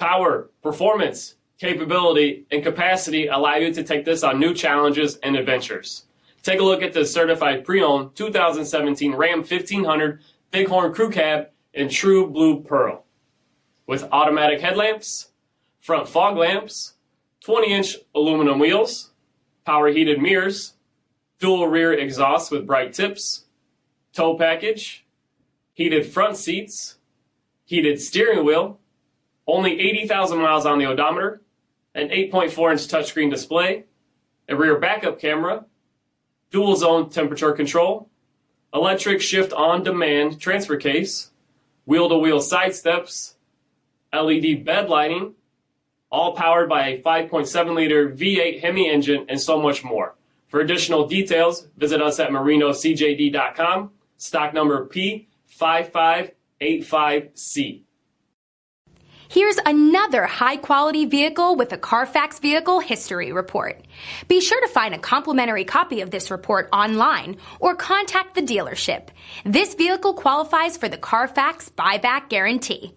Power, performance, capability, and capacity allow you to take this on new challenges and adventures. Take a look at the certified pre-owned 2017 Ram 1500 Bighorn Crew Cab in true blue pearl. With automatic headlamps, front fog lamps, 20-inch aluminum wheels, power heated mirrors, dual rear exhausts with bright tips, tow package, heated front seats, heated steering wheel, only 80,000 miles on the odometer, an 8.4-inch touchscreen display, a rear backup camera, dual zone temperature control, electric shift on demand transfer case, wheel-to-wheel side steps, LED bed lighting, all powered by a 5.7-liter V8 HEMI engine, and so much more. For additional details, visit us at marinocjd.com, stock number P5585C. Here's another high-quality vehicle with a CARFAX vehicle history report. Be sure to find a complimentary copy of this report online or contact the dealership. This vehicle qualifies for the CARFAX buyback guarantee.